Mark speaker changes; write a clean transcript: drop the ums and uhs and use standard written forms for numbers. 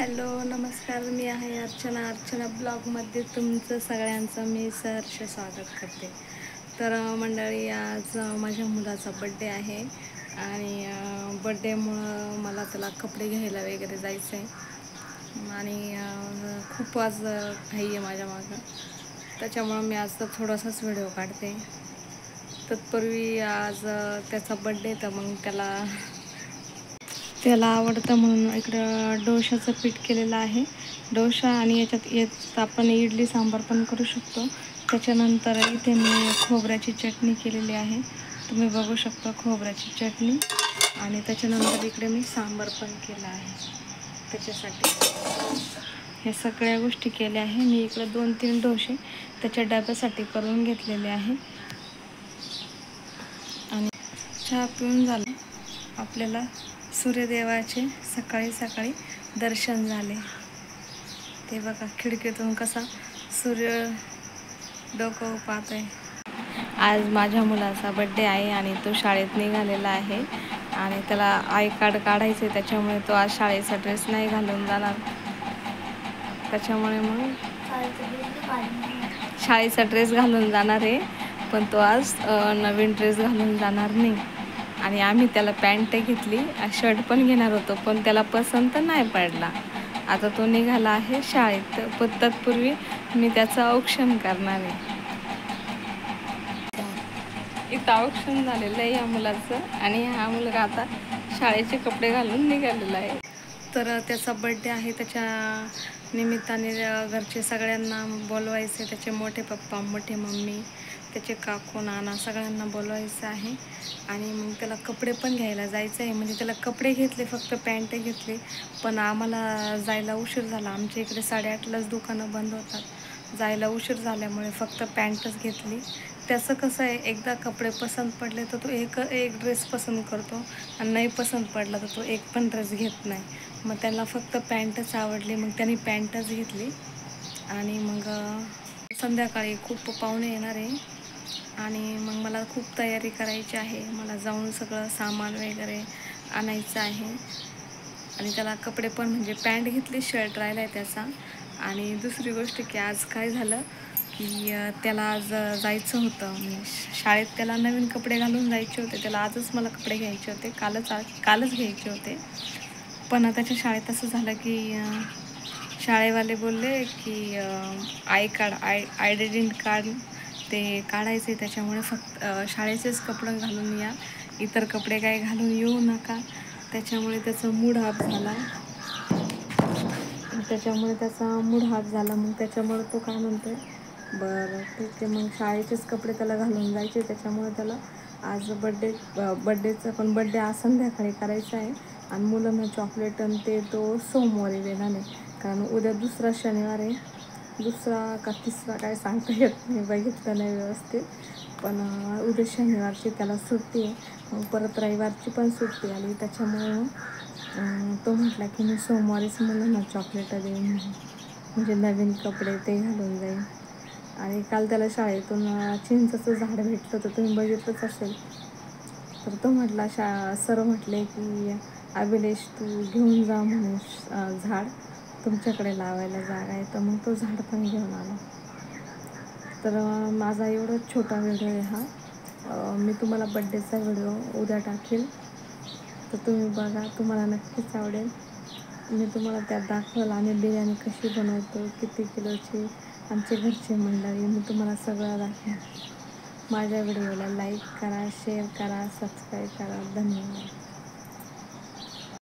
Speaker 1: Hello नमस्कार, मी आहे अर्चना ब्लॉगमध्ये तुमचं सगळ्यांचं मी सहर्ष स्वागत करते. तर मंडळी, आज माझ्या मुलाचा बड्डे आहे आणि बड्डेमुळं मला त्याला कपडे घ्यायला वगैरे जायचं आहे आणि खूप आज घाई आहे माझ्या मागं. त्याच्यामुळं मी आज थोडासाच व्हिडिओ काढते. तत्पूर्वी आज त्याचा बड्डे, तर मग त्याला आवडतं म्हणून इकडं डोशाचं पीठ केलेलं आहे. डोशा आणि याच्यात आपण इडली सांबार पण करू शकतो. त्याच्यानंतर इथे मी खोबऱ्याची चटणी केलेली आहे, तुम्ही बघू शकता, खोबऱ्याची चटणी. आणि त्याच्यानंतर इकडे मी सांबार पण केला आहे. त्याच्यासाठी हे सगळ्या गोष्टी केल्या आहे. मी इकडे 2-3 डोसे त्याच्या डब्यासाठी करून घेतलेले आहे. आणि चहा पिऊन झालं, आपल्याला सूर्यदेवाचे सकाळी सकाळी दर्शन झाले. ते बघा, खिडकीतून कसा सूर्य डोकं पाहत आहे. आज माझ्या मुलाचा बड्डे आहे आणि तो शाळेत निघालेला आहे आणि त्याला आय कार्ड काढायचे, त्याच्यामुळे तो आज शाळेचा ड्रेस नाही घालून जाणार. त्याच्यामुळे मग शाळेचा ड्रेस घालून जाणार आहे, पण तो आज नवीन ड्रेस घालून जाणार नाही. आणि आम्ही त्याला पॅन्ट घेतली, शर्ट पण घेणार होतो, पण त्याला पसंत नाही पडला. आता तो निघाला आहे शाळेत, पण तत्पूर्वी मी त्याचं औक्षण करणार आहे. इथं औक्षण झालेलं आहे या मुलाचं आणि हा मुलगा आता शाळेचे कपडे घालून निघालेला आहे. तर त्याचा बड्डे आहे, त्याच्या निमित्ताने घरचे सगळ्यांना बोलवायचे. त्याचे मोठे पप्पा, मोठी मम्मी, त्याचे काकू, नाना सगळ्यांना बोलवायचं आहे. आणि मग त्याला कपडे पण घ्यायला जायचं आहे. म्हणजे त्याला कपडे घेतले, फक्त पॅन्ट घेतली, पण आम्हाला जायला उशीर झाला. आमच्या इकडे 8:30लाच दुकानं बंद होतात. जायला उशीर झाल्यामुळे फक्त पॅन्टच घेतली. त्याचं कसं आहे, एकदा कपडे पसंत पडले तर तो एक ड्रेस पसंत करतो आणि नाही पसंत पडला तर तो एक पण ड्रेस घेत नाही. मग त्याला फक्त पॅन्टच आवडली, मग त्याने पॅन्टच घेतली. आणि मग संध्याकाळी खूप पाहुणे येणार आहे आणि मग मला खूप तयारी करायची आहे. मला जाऊन सगळं सामान वगैरे आणायचं आहे. आणि त्याला कपडे पण, म्हणजे पॅन्ट घेतली, शर्ट राहिला आहे त्याचा. आणि दुसरी गोष्ट की आज काय झालं की त्याला आज जायचं होतं, म्हणजे शाळेत त्याला नवीन कपडे घालून जायचे होते. त्याला आजच मला कपडे घ्यायचे होते, कालच घ्यायचे होते. पण त्याच्या शाळेत असं झालं की शाळेवाले बोलले की आयडेंटिटी कार्ड ते काढायचे, त्याच्यामुळे फक्त शाळेचेच कपडे घालून या, इतर कपडे काही घालून येऊ नका. त्याच्यामुळे त्याचा मूड ऑफ झाला. मग त्याच्यामुळे तो काय म्हणतोय, बरं ठीक आहे, मग शाळेचेच कपडे त्याला घालून जायचे. त्याच्यामुळे त्याला आज बड्डे आज संध्याकाळी करायचा आहे. आणि मुलांना चॉकलेट आणि ते तो सोमवारी देणार आहे, कारण उद्या दुसरा शनिवार आहे. दुसरा का तिसरा काय सांगता येत नाही, बघितलं नाही व्यवस्थित. पण उद्या शनिवारची त्याला सुट्टी आहे, मग परत रविवारची पण सुट्टी आली. त्याच्यामुळे तो म्हटला की मी सोमवारीच मुलांना चॉकलेट देईन, म्हणजे नवीन कपडे ते घालून जाईन. आणि काल त्याला शाळेतून चिंचेचं झाड भेटलं होतं, तुम्ही बघितलंच असेल. तर तो म्हटला, सर म्हटले की अभिलेश तू घेऊन जा म्हणे झाड, तुमच्याकडे लावायला जागा आहे. तर मग तो झाड पण घेऊन आला. तर माझा एवढाच छोटा व्हिडिओ आहे हा. मी तुम्हाला बड्डेचा व्हिडिओ उद्या टाकेल, तर तुम्ही बघा, तुम्हाला नक्कीच आवडेल. मी तुम्हाला त्यात दाखवेल आम्ही बिर्याणी कशी बनवतो, किती किलोची, आमचे घरचे मंडळी, मी तुम्हाला सगळं दाखवेन. माझ्या व्हिडिओला लाईक करा, शेअर करा, सबस्क्राईब करा. धन्यवाद.